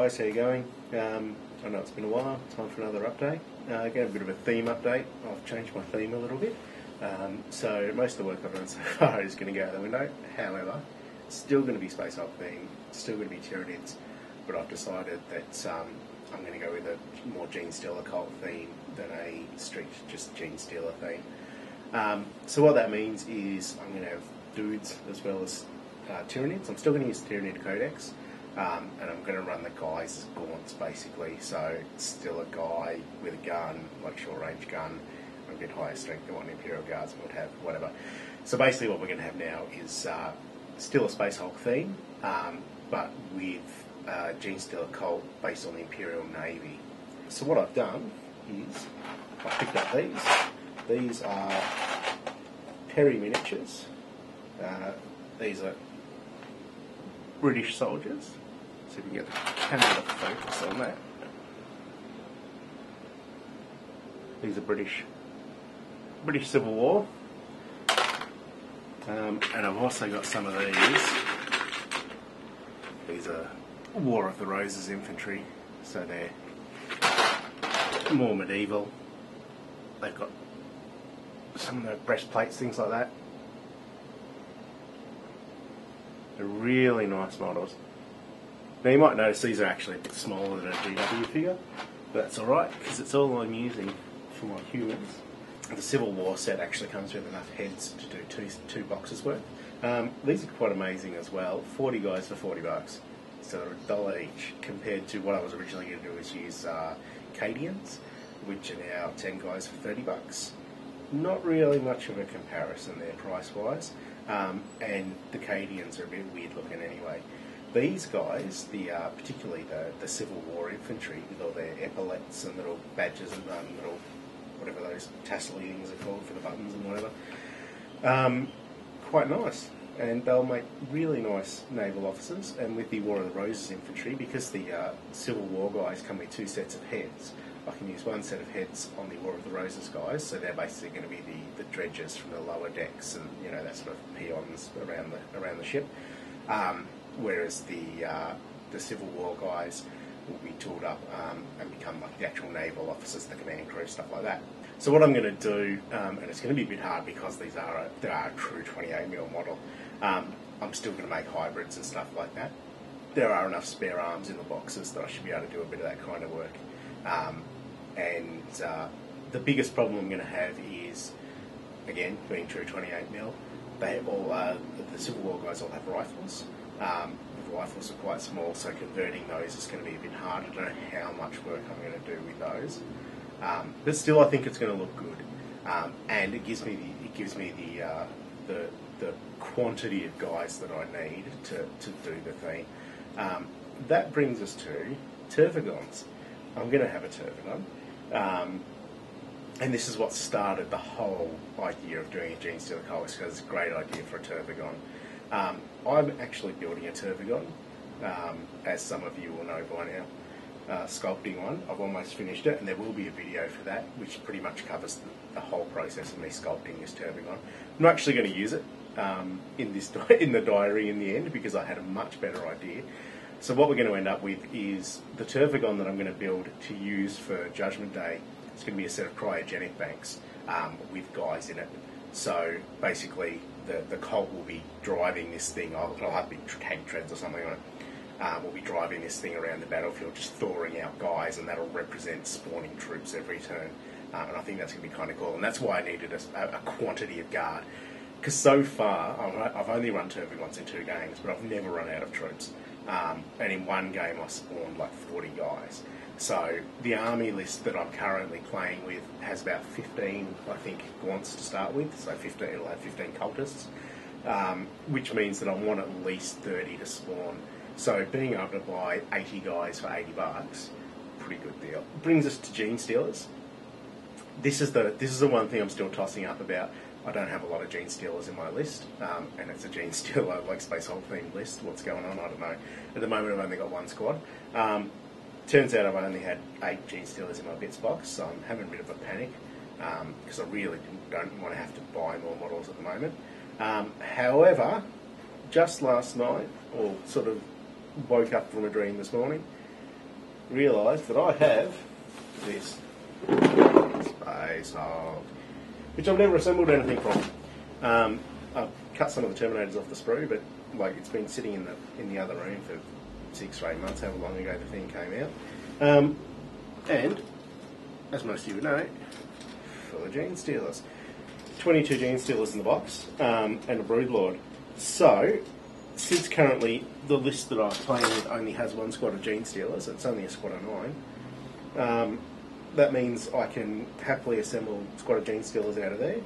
guys, how you going? I know it's been a while, time for another update. Again, a bit of a theme update. I've changed my theme a little bit. So most of the work I've done so far is going to go out the window. However, it's still going to be Space Hulk theme, still going to be Tyranids, but I've decided that I'm going to go with a more Gene Stealer cult theme than a strict just Gene Stealer theme. So what that means is I'm going to have dudes as well as Tyranids. I'm still going to use the Tyranid Codex. And I'm going to run the guys as gaunts basically, so it's still a guy with a gun, like short range gun, a bit higher strength than what an Imperial Guardsman would have, whatever. So basically what we're going to have now is still a Space Hulk theme, but with Gene Stealer cult based on the Imperial Navy. So what I've done is I've picked up these. These are Perry miniatures. These are British soldiers. See if we can get the camera to focus on that. These are British Civil War. And I've also got some of these. These are War of the Roses infantry, so they're more medieval. They've got some of the breastplates, things like that. They're really nice models. Now you might notice these are actually a bit smaller than a GW figure, but that's alright because it's all I'm using for my humans. The Civil War set actually comes with enough heads to do two boxes worth. These are quite amazing as well. 40 guys for $40, so they're $1 each compared to what I was originally going to do is use Cadians, which are now 10 guys for $30. Not really much of a comparison there price-wise, and the Cadians are a bit weird looking anyway. These guys, particularly the Civil War infantry with all their epaulets and little badges and little whatever those tassel-y things are called for the buttons and whatever, quite nice. And they'll make really nice naval officers. And with the War of the Roses infantry, because the Civil War guys come with two sets of heads, I can use one set of heads on the War of the Roses guys, so they're basically going to be the dredgers from the lower decks and that sort of peons around the ship. Whereas the Civil War guys will be tooled up and become like the actual naval officers, the command crew, stuff like that. So what I'm going to do, and it's going to be a bit hard because they are a true 28mm model. I'm still going to make hybrids and stuff like that. There are enough spare arms in the boxes that I should be able to do a bit of that kind of work. And the biggest problem I'm going to have is, again, being true 28mm, they all the Civil War guys all have rifles. The rifles are quite small, so converting those is going to be a bit hard. I don't know how much work I'm going to do with those, but still, I think it's going to look good, and it gives me the quantity of guys that I need to do the thing. That brings us to Tervagons. I'm going to have a Tervagon. And this is what started the whole idea of doing a Gene Stealer Codex, because it's a great idea for a Tervagon. I'm actually building a Tervagon, as some of you will know by now, sculpting one. I've almost finished it, and there will be a video for that, which pretty much covers the whole process of me sculpting this Tervagon. I'm not actually going to use it in the diary in the end, because I had a much better idea. So what we're going to end up with is the Tervagon that I'm going to build to use for Judgment Day. It's going to be a set of cryogenic banks with guys in it. So basically, the cult will be driving this thing. I'll have big tank treads or something on it. We'll be driving this thing around the battlefield, just thawing out guys, and that'll represent spawning troops every turn. And I think that's going to be kind of cool. And that's why I needed a quantity of guard. Because so far, I've only run Tervagons in 2 games, but I've never run out of troops. And in one game, I spawned like 40 guys. So the army list that I'm currently playing with has about 15, I think, gaunts to start with. So it'll have 15 cultists, which means that I want at least 30 to spawn. So being able to buy 80 guys for $80, pretty good deal. Brings us to Gene Stealers. This is the one thing I'm still tossing up about. I don't have a lot of Gene Stealers in my list, and it's a Gene Stealer, like Space Hulk themed list. What's going on? I don't know. At the moment, I've only got 1 squad. Turns out I've only had 8 Gene Stealers in my bits box, so I'm having a bit of a panic, because I really don't want to have to buy more models at the moment. However, just last night, or sort of woke up from a dream this morning, realised that I have this Space Hulk, which I've never assembled anything from. I've cut some of the terminators off the sprue, but like it's been sitting in the other room for 6 or 8 months, however long ago the thing came out. And, as most of you would know, full of gene stealers. 22 gene stealers in the box, and a broodlord. So, since currently the list that I'm playing with only has 1 squad of gene stealers, it's only a squad of 9, that means I can happily assemble a squad of gene stealers out of there.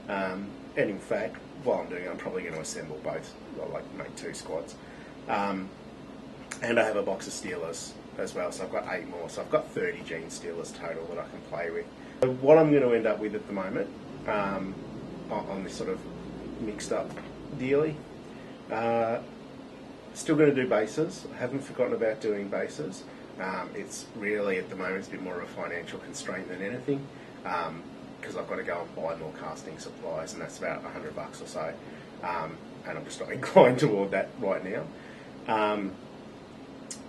And in fact, while I'm doing it, I'm probably going to assemble both, like make 2 squads. And I have a box of stealers as well, so I've got 8 more. So I've got 30 gene stealers total that I can play with. So what I'm going to end up with at the moment, on this sort of mixed up dealy, still going to do bases. I haven't forgotten about doing bases. It's really, at the moment, it's a bit more of a financial constraint than anything, because I've got to go and buy more casting supplies, and that's about $100 or so, and I'm just not inclined toward that right now.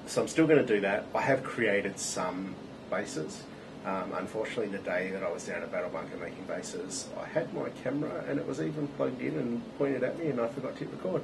So I'm still going to do that. I have created some bases. Unfortunately, the day that I was down at Battle Bunker making bases, I had my camera and it was even plugged in and pointed at me, and I forgot to hit record.